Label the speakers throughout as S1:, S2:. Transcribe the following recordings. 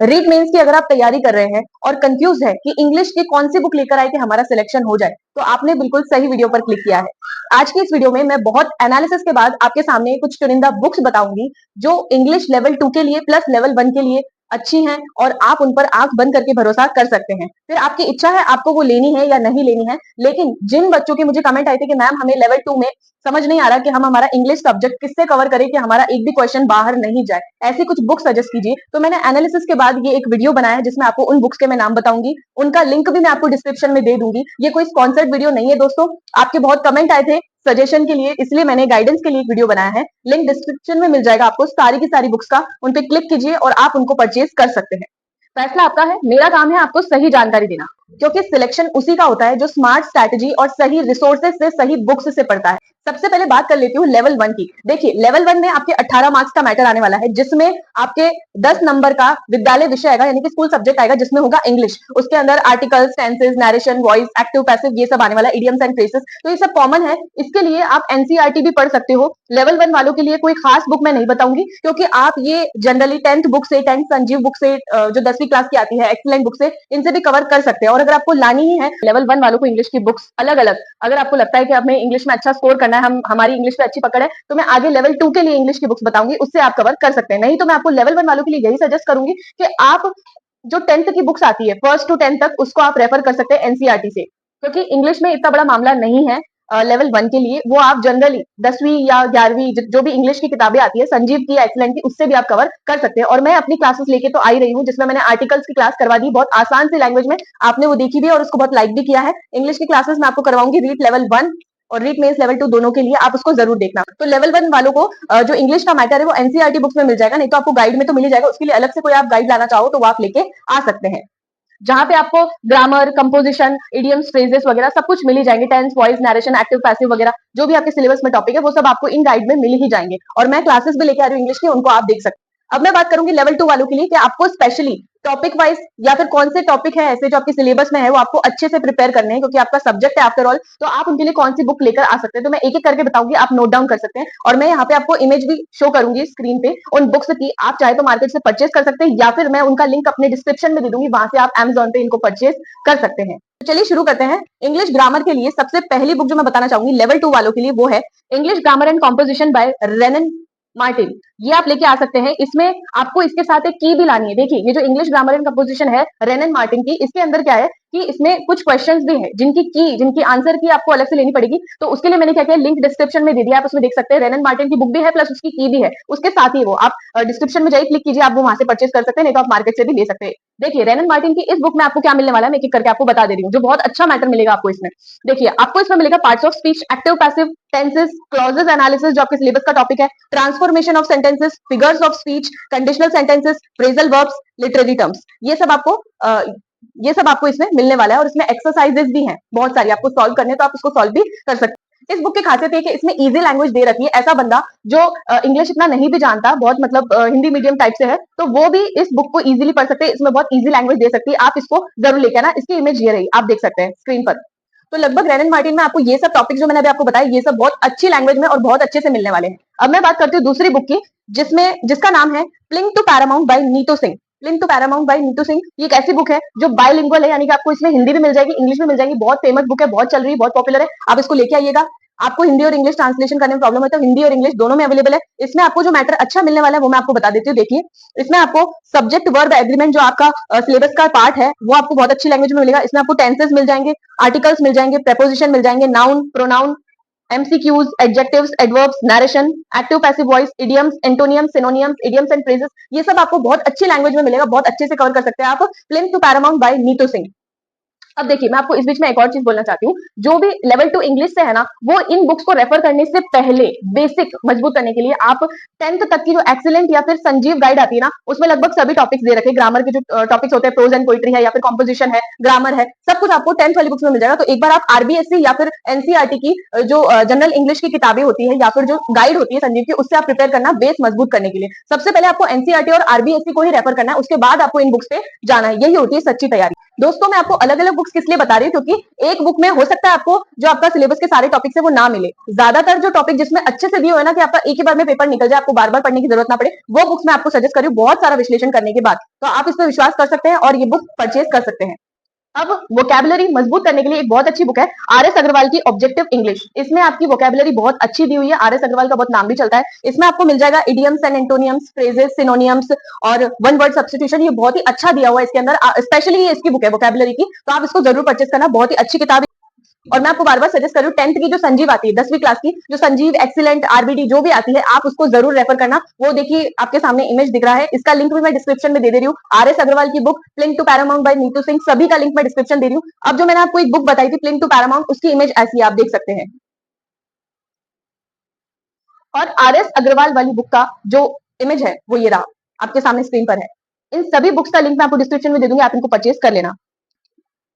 S1: REET mains की अगर आप तैयारी कर रहे हैं और कंफ्यूज है कि इंग्लिश की कौन सी बुक लेकर आए कि हमारा सिलेक्शन हो जाए, तो आपने बिल्कुल सही वीडियो पर क्लिक किया है। आज की इस वीडियो में मैं बहुत एनालिसिस के बाद आपके सामने कुछ चुनिंदा बुक्स बताऊंगी जो इंग्लिश लेवल 2 के लिए प्लस लेवल 1 के लिए अच्छी हैं और आप उन पर आंख बंद करके भरोसा कर सकते हैं। फिर आपकी इच्छा है आपको वो लेनी है या नहीं लेनी है। लेकिन जिन बच्चों के मुझे कमेंट आए थे कि मैम हमें लेवल 2 में समझ नहीं आ रहा कि हम हमारा इंग्लिश सब्जेक्ट किससे कवर करें कि हमारा एक भी क्वेश्चन बाहर नहीं जाए, ऐसी कुछ बुक सजेस्ट कीजिए। तो मैंने एनालिसिस के बाद ये एक वीडियो बनाया है जिसमें आपको उन बुक्स के मैं नाम बताऊंगी, उनका लिंक भी मैं आपको डिस्क्रिप्शन में दे दूंगी। ये कोई स्पॉन्सर्ड वीडियो नहीं है दोस्तों, आपके बहुत कमेंट आए थे सजेशन के लिए, इसलिए मैंने गाइडेंस के लिए एक वीडियो बनाया है। लिंक डिस्क्रिप्शन में मिल जाएगा आपको सारी की सारी बुक्स का, उन पे क्लिक कीजिए और आप उनको परचेज कर सकते हैं। फैसला आपका है, मेरा काम है आपको सही जानकारी देना, क्योंकि सिलेक्शन उसी का होता है जो स्मार्ट स्ट्रैटेजी और सही रिसोर्सेज से सही बुक्स से पढ़ता है। सबसे पहले बात कर लेती हूँ लेवल 1 की। देखिए लेवल 1 में आपके 18 मार्क्स का मैटर आने वाला है, जिसमें आपके 10 नंबर का विद्यालय विषय आएगा, यानी कि स्कूल सब्जेक्ट आएगा, जिसमें होगा इंग्लिश। उसके अंदर articles, tenses, narration, voice, active, passive, ये सब आने वाला है, इडियम्स एंड फ्रेजेस। तो ये सब कॉमन है, इसके लिए आप एनसीईआरटी भी पढ़ सकते हो। लेवल 1 वालों के लिए कोई खास बुक मैं नहीं बताऊंगी, क्योंकि आप ये जनरली 10th बुक से, 10th संजीव बुक से, जो 10वीं क्लास की आती है एक्सीलेंट बुक से, इनसे भी कवर कर सकते हैं। और अगर आपको लानी ही है लेवल 1 वालों को इंग्लिश की बुक्स अलग अलग, अगर आपको लगता है कि हमें इंग्लिश में अच्छा स्कोर करना है, हम हमारी इंग्लिश पे अच्छी पकड़ है, तो मैं आगे लेवल 2 के लिए इंग्लिश की बुक्स बताऊंगी, उससे आप कवर कर सकते हैं। नहीं तो मैं आपको लेवल 1 वालों के लिए यही सजेस्ट करूंगी कि आप जो 10th की बुक्स आती है फर्स्ट टू 10th तक, उसको आप रेफर कर सकते हैं एनसीईआरटी से, क्योंकि इंग्लिश में इतना बड़ा मामला नहीं है। लेवल 1 के लिए वो आप जनरली 10वीं या 11वीं जो भी इंग्लिश की किताबें आती है संजीव की, एक्सीलेंट की, उससे भी आप कवर कर सकते हैं। और मैं अपनी क्लासेस लेके तो आई रही हूँ, जिसमें मैंने आर्टिकल्स की क्लास करवा दी बहुत आसान सी लैंग्वेज में, आपने वो देखी भी और उसको बहुत लाइक भी किया है। इंग्लिश की क्लासेस मैं आपको करवाऊंगी रीट लेवल 1 और रीट मेंस लेवल 2 दोनों के लिए, आप उसको जरूर देखना। तो लेवल 1 वालों को जो इंग्लिश का मैटर है वो एनसीईआरटी बुक्स में मिल जाएगा, नहीं तो आपको गाइड में तो मिल ही जाएगा। उसके लिए अलग से कोई आप गाइड लाना चाहो तो वो आप लेके आ सकते हैं, जहां पे आपको ग्रामर, कंपोजिशन, इडियम्स, फ्रेजेस वगैरह सब कुछ मिल ही जाएंगे। Tense, voice, narration, active, passive वगैरह जो भी आपके सिलेबस में टॉपिक है वो सब आपको इन गाइड में मिल ही जाएंगे। और मैं क्लासेस भी लेके आ रही हूँ इंग्लिश की, उनको आप देख सकते हैं। अब मैं बात करूंगी लेवल 2 वालों के लिए कि आपको स्पेशली टॉपिक वाइज या फिर कौन से टॉपिक है ऐसे जो आपके सिलेबस में है वो आपको अच्छे से प्रिपेयर करने हैं, क्योंकि आपका सब्जेक्ट है आफ्टर ऑल, तो आप उनके लिए कौन सी बुक लेकर आ सकते हैं। तो मैं एक एक करके बताऊंगी, आप नोट डाउन कर सकते हैं। और मैं यहाँ पे आपको इमेज भी शो करूंगी स्क्रीन पे उन बुक्स की, आप चाहे तो मार्केट से परचेज कर सकते हैं, या फिर मैं उनका लिंक अपने डिस्क्रिप्शन में दे दूंगी, वहां से आप अमेजोन पे इनको परचेज कर सकते हैं। तो चलिए शुरू करते हैं। इंग्लिश ग्रामर के लिए सबसे पहली बुक जो मैं बताना चाहूंगी लेवल 2 वालों के लिए, वो है English grammar and composition by Wren and Martin. ये आप लेके आ सकते हैं। इसमें आपको इसके साथ एक की भी लानी है। देखिए ये जो इंग्लिश ग्रामर एंड कंपोजिशन है रेनन मार्टिन की, इसके अंदर क्या है कि इसमें कुछ क्वेश्चंस भी हैं जिनकी आंसर की आपको अलग से लेनी पड़ेगी। तो उसके लिए मैंने क्या किया, लिंक डिस्क्रिप्शन में दे दिया, आप उसमें देख सकते हैं। रेनन मार्टिन की बुक भी है प्लस उसकी की भी है, उसके साथ ही वो आप डिस्क्रिप्शन में जाइए, क्लिक कीजिए, आप वो वहां से परचेज कर सकते हैं, नहीं तो आप मार्केट से भी ले सकते हैं। देखिए रेनन मार्टिन की इस बुक में आपको क्या मिलने वाला है, मैं एक एक करके आपको बता दे रही हूँ, जो बहुत अच्छा मैटर मिलेगा आपको इसमें। देखिए आपको इसमें मिलेगा parts of speech, active passive, tenses, clauses analysis जो आपके सिलेबस का टॉपिक है, transformation of sentences, figures of speech, conditional sentences, phrasal verbs, literary terms, ये सब आपको इसमें मिलने वाला है। और इसमें एक्सरसाइजेस भी हैं बहुत सारी, आपको सॉल्व करने, तो आप उसको सॉल्व भी कर सकते हैं। इस बुक की खासियत है कि इसमें इजी लैंग्वेज दे रखी है। ऐसा बंदा जो इंग्लिश इतना नहीं भी जानता, बहुत मतलब हिंदी मीडियम टाइप से है, तो वो भी इस बुक को इजीली पढ़ सकते हैं। इसमें बहुत इजी लैंग्वेज दे सकती है, आप इसको जरूर लेके आना। इसकी इमेज ये रही, आप देख सकते हैं स्क्रीन पर। तो लगभग रेनन मार्टिन में आपको ये सब टॉपिक जो मैंने अभी आपको बताया, ये सब बहुत अच्छी लैंग्वेज में और बहुत अच्छे से मिलने वाले हैं। अब मैं बात करती हूँ दूसरी बुक की, जिसका नाम है plinth to paramount by Neetu Singh. Plinth to paramount by Neetu Singh, ये एक ऐसी बुक है जो बायलिंगुअल है, यानी कि आपको इसमें हिंदी भी मिल जाएगी, इंग्लिश भी मिल जाएगी। बहुत फेमस बुक है, बहुत चल रही है, बहुत पॉपुलर है, आप इसको लेके आइएगा। आपको हिंदी और इंग्लिश ट्रांसलेशन करने में प्रॉब्लम है तो हिंदी और इंग्लिश दोनों में अवेलेबल है। इसमें आपको जो मैटर अच्छा मिलने वाला है वो मैं आपको बता देती हूँ। देखिए इसमें आपको सब्जेक्ट वर्ब एग्रीमेंट जो आपका सिलेबस का पार्ट है वो आपको बहुत अच्छी लैंग्वेज में मिलेगा। इसमें आपको टेंसेस मिल जाएंगे, आर्टिकल्स मिल जाएंगे, प्रेपोजिशन मिल जाएंगे, noun, pronoun, MCQs, adjectives, adverbs, narration, active passive voice, idioms, एंटोनियम्स, synonyms, idioms and phrases, ये सब आपको बहुत अच्छी लैंग्वेज में मिलेगा, बहुत अच्छे से कवर कर सकते हैं आप। Plinth to paramount by Neetu Singh. अब देखिए मैं आपको इस बीच में एक और चीज बोलना चाहती हूँ, जो भी लेवल 2 इंग्लिश से है ना, वो इन बुक्स को रेफर करने से पहले बेसिक मजबूत करने के लिए आप 10th तक की जो एक्सीलेंट या फिर संजीव गाइड आती है ना, उसमें लगभग सभी टॉपिक्स दे रखे हैं। ग्रामर के जो टॉपिक्स होते हैं, प्रोज एंड पोइट्री है या फिर कॉम्पोजिशन है, ग्रामर है, सब कुछ आपको 10th वाली बुक्स में मिल जाएगा। तो एक बार आप आरबीएससी या फिर एनसीईआरटी की जो जनरल इंग्लिश की किताबें होती है या फिर जो गाइड होती है संजीव की, उससे आप प्रिपेयर करना बेस मजबूत करने के लिए। सबसे पहले आपको एनसीईआरटी और आरबीएससी को ही रेफर करना है, उसके बाद आपको इन बुक्स पे जाना है, यही होती है सच्ची तैयारी। दोस्तों मैं आपको अलग अलग बुक्स किस लिए बता रही हूँ, क्योंकि एक बुक में हो सकता है आपको जो आपका सिलेबस के सारे टॉपिक्स है वो ना मिले। ज्यादातर जो टॉपिक जिसमें अच्छे से दिए हुए ना कि आपका एक ही बार में पेपर निकल जाए, आपको बार बार पढ़ने की जरूरत ना पड़े, वो बुक्स मैं आपको सजेस्ट कर रही हूँ बहुत सारा विश्लेषण करने के बाद। तो आप इस पर विश्वास कर सकते हैं और ये बुक परचेज कर सकते हैं। अब वोकैबुलरी मजबूत करने के लिए एक बहुत अच्छी बुक है आर एस अग्रवाल की ऑब्जेक्टिव इंग्लिश। इसमें आपकी वोकैबुलरी बहुत अच्छी दी हुई है। आर एस अग्रवाल का बहुत नाम भी चलता है। इसमें आपको मिल जाएगा इडियम्स एंड एंटोनियम्स, फ्रेजेस, सिनोनियम्स और वन वर्ड सब्स्टिट्यूशन। ये बहुत ही अच्छा दिया हुआ है इसके अंदर, स्पेशली ये इसकी बुक है वोकैबुलरी की, तो आप इसको जरूर परचेस करना, बहुत ही अच्छी किताब है। और मैं आपको बार बार सजेस्ट कर रही हूँ 10th की जो संजीव आती है, 10वीं क्लास की जो संजीव, एक्सीलेंट, आरबीडी जो भी आती है, आप उसको जरूर रेफर करना। वो देखिए आपके सामने इमेज दिख रहा है, इसका लिंक भी मैं डिस्क्रिप्शन में दे रही हूँ। आर एस अग्रवाल की book plinth to paramount by Neetu Singh, सभी का लिंक मैं डिस्क्रिप्शन दे रही हूँ। अब जो मैंने आपको एक बुक बताई थी प्लिंग टू पैरामाउंट, उसकी इमेज ऐसी आप देख सकते हैं। और आर एस अग्रवाल वाली बुक का जो इमेज है वो ये रहा, आपके सामने स्क्रीन पर है। इन सभी बुक्स का लिंक मैं आपको डिस्क्रिप्शन में दे दूंगी, आप इनको परचेज कर लेना।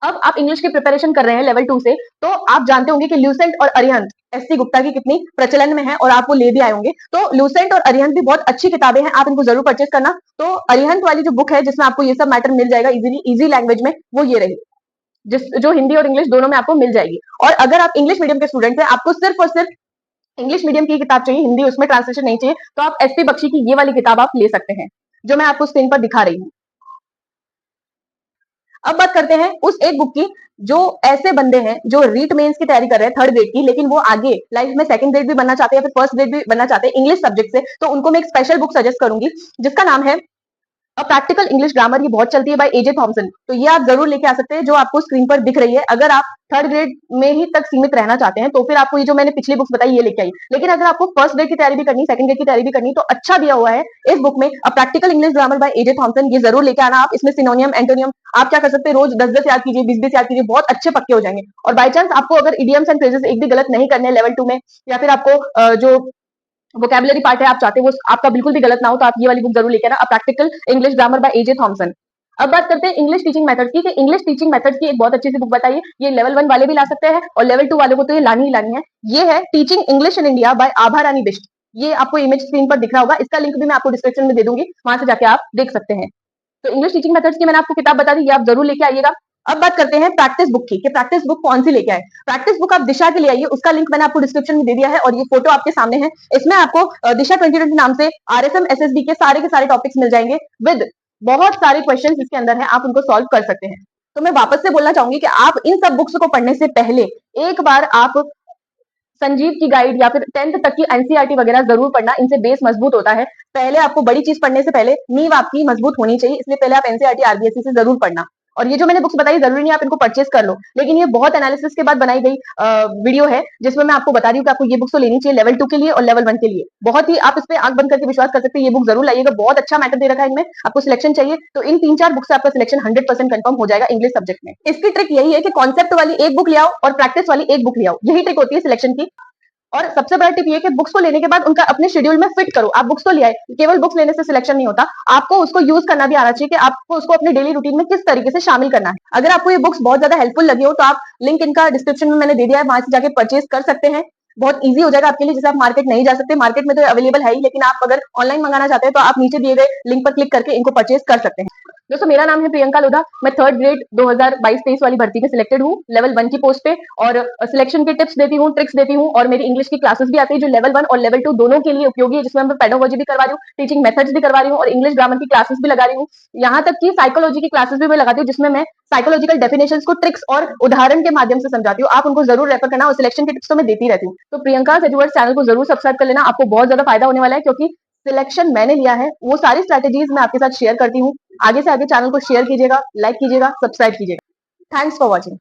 S1: अब आप इंग्लिश की प्रिपरेशन कर रहे हैं लेवल 2 से, तो आप जानते होंगे कि ल्यूसेंट और अरिहंत एससी गुप्ता की कितनी प्रचलन में है और आप वो ले भी आए होंगे। तो ल्यूसेंट और अरिहंत भी बहुत अच्छी किताबें हैं, आप इनको जरूर परचेज करना। तो अरिहंत वाली जो बुक है जिसमें आपको ये सब मैटर मिल जाएगा इजीली, इजी लैंग्वेज में, वो ये रही, जिस जो हिंदी और इंग्लिश दोनों में आपको मिल जाएगी। और अगर आप इंग्लिश मीडियम के स्टूडेंट हैं, आपको सिर्फ और सिर्फ इंग्लिश मीडियम की किताब चाहिए, हिंदी उसमें ट्रांसलेशन नहीं चाहिए, तो आप एसपी बख्शी की ये वाली किताब आप ले सकते हैं, जो मैं आपको स्क्रीन पर दिखा रही हूँ। अब बात करते हैं उस एक बुक की जो ऐसे बंदे हैं जो रीट मेंस की तैयारी कर रहे हैं 3rd ग्रेड की, लेकिन वो आगे लाइफ में 2nd ग्रेड भी बनना चाहते हैं या फिर 1st ग्रेड भी बनना चाहते हैं इंग्लिश सब्जेक्ट से, तो उनको मैं एक स्पेशल बुक सजेस्ट करूंगी जिसका नाम है अ प्रैक्टिकल इंग्लिश ग्रामर। ये बहुत चलती है बाय एजे थॉमसन, तो ये आप जरूर लेके आ सकते हैं, जो आपको स्क्रीन पर दिख रही है। अगर आप 3rd ग्रेड में ही तक सीमित रहना चाहते हैं तो फिर आपको ये जो मैंने पिछली बुक्स बताई ये लेके आई, लेकिन अगर आपको 1st ग्रेड की तैयारी भी करनी, 2nd ग्रेड की तैयारी भी करनी, तो अच्छा दिया हुआ है इस बुक में a practical English grammar by A J Thomson, ये जरूर लेके आना आप। इसमें सिनोनियम, एंटोनियम आप क्या कर सकते हैं, रोज 10-10 याद कीजिए, 20-20 याद कीजिए, बहुत अच्छे पक्के हो जाएंगे। और बाई चांस आपको अगर इडियम्स एंड फ्रेजेस एक भी गलत नहीं करने लेवल 2 में, या फिर आपको जो वोकैबुलरी पार्ट है आप चाहते हैं वो आपका बिल्कुल भी गलत ना हो, तो आप ये वाली बुक जरूर लेके आना, a practical English grammar by A J Thomson. अब बात करते हैं इंग्लिश टीचिंग मेथड्स की, कि इंग्लिश टीचिंग मेथड्स की एक बहुत अच्छी सी बुक बताइए। ये लेवल 1 वाले भी ला सकते हैं और लेवल 2 वालों को तो ये लानी ही लानी है। ये है teaching English in India by Abha Rani Bisht. ये आपको इमेज स्क्रीन पर दिख रहा होगा, इसका लिंक भी मैं आपको डिस्क्रिप्शन में दे दूंगी, वहां से जाके आप देख सकते हैं। तो इंग्लिश टीचिंग मेथड्स की मैंने आपको किताब बता दी, ये आप जरूर लेके आइएगा। अब बात करते हैं प्रैक्टिस बुक की, कि प्रैक्टिस बुक कौन सी लेके आए। प्रैक्टिस बुक आप दिशा के लिए आइए, उसका लिंक मैंने आपको डिस्क्रिप्शन में दे दिया है और ये फोटो आपके सामने है। इसमें आपको दिशा 2020 नाम से आरएसएम एसएसबी के सारे टॉपिक्स मिल जाएंगे, विद बहुत सारे क्वेश्चन इसके अंदर है, आप उनको सॉल्व कर सकते हैं। तो मैं वापस से बोलना चाहूंगी कि आप इन सब बुक्स को पढ़ने से पहले एक बार आप संजीव की गाइड या फिर 10th तक की एनसीईआरटी वगैरह जरूर पढ़ना, इनसे बेस मजबूत होता है। पहले आपको बड़ी चीज पढ़ने से पहले नींव आपकी मजबूत होनी चाहिए, इसलिए पहले आप एनसीईआरटी आरबीएससी से जरूर पढ़ना। और ये जो मैंने बुक्स बताई जरूरी नहीं आप इनको परचेज कर लो, लेकिन ये बहुत एनालिसिस के बाद बनाई गई वीडियो है, जिसमें मैं आपको बता रही हूँ कि आपको ये बुक तो लेनी चाहिए लेवल 2 के लिए और लेवल 1 के लिए। बहुत ही आप इस पे आंख बंद करके विश्वास कर सकते हैं, ये बुक जरूर लाइएगा, बहुत अच्छा मैटर दे रखा है इनमें। आपको सिलेक्शन चाहिए तो इन 3-4 बुक से आपका सिलेक्शन 100% कंफर्म हो जाएगा इंग्लिश सब्जेक्ट में। इसकी ट्रिक यही है कि कॉन्सेप्ट वाली एक बुक ले आओ और प्रैक्टिस वाली एक बुक ले आओ, यही ट्रिक होती है सिलेक्शन की। और सबसे बड़ा टिप ये कि बुक्स को लेने के बाद उनका अपने शेड्यूल में फिट करो। आप बुक्स तो ले आए, केवल बुक्स लेने से सिलेक्शन नहीं होता, आपको उसको यूज करना भी आना चाहिए कि आपको उसको अपने डेली रूटीन में किस तरीके से शामिल करना है। अगर आपको ये बुक्स बहुत ज्यादा हेल्पफुल लगी हो तो आप लिंक इनका डिस्क्रिप्शन में मैंने दे दिया है, वहां से जाके परचेज कर सकते हैं। बहुत ईजी हो जाएगा आपके लिए, जैसे आप मार्केट नहीं जा सकते, मार्केट में तो अवेलेबल है ही, लेकिन आप अगर ऑनलाइन मंगाना चाहते हैं तो आप नीचे दिए गए लिंक पर क्लिक करके इनको परचेज कर सकते हैं। दोस्तों मेरा नाम है प्रियंका लोधा, मैं 3rd ग्रेड 2022-23 वाली भर्ती में सिलेक्टेड हूँ लेवल 1 की पोस्ट पे, और सिलेक्शन के टिप्स देती हूँ, ट्रिक्स देती हूँ, और मेरी इंग्लिश की क्लासेस भी आती है जो लेवल 1 और लेवल 2 दोनों के लिए उपयोगी है, जिसमें मैं पेडागोजी भी करवा रही हूँ, टीचिंग मेथड्स भी करवा रही हूँ और इंग्लिश ग्रामर की क्लासेस भी लगा रही हूँ। यहाँ तक कि साइकोलॉजी की क्लासेस भी मैं लगाती हूँ, जिसमें मैं साइकोलॉजिकल डेफिनेशंस को ट्रिक्स और उदाहरण के माध्यम से समझाती हूँ। आप उनको जरूर रेफर करना, और सिलेक्शन के टिप्स तो मैं देती रहती हूँ। तो प्रियंका एजुवर्स चैनल को जरूर सब्सक्राइब कर लेना, आपको बहुत ज्यादा फायदा होने वाला है, क्योंकि सिलेक्शन मैंने लिया है, वो सारी स्ट्रेटेजीज मैं आपके साथ शेयर करती हूँ। आगे से आगे चैनल को शेयर कीजिएगा, लाइक कीजिएगा, सब्सक्राइब कीजिएगा। Thanks for watching.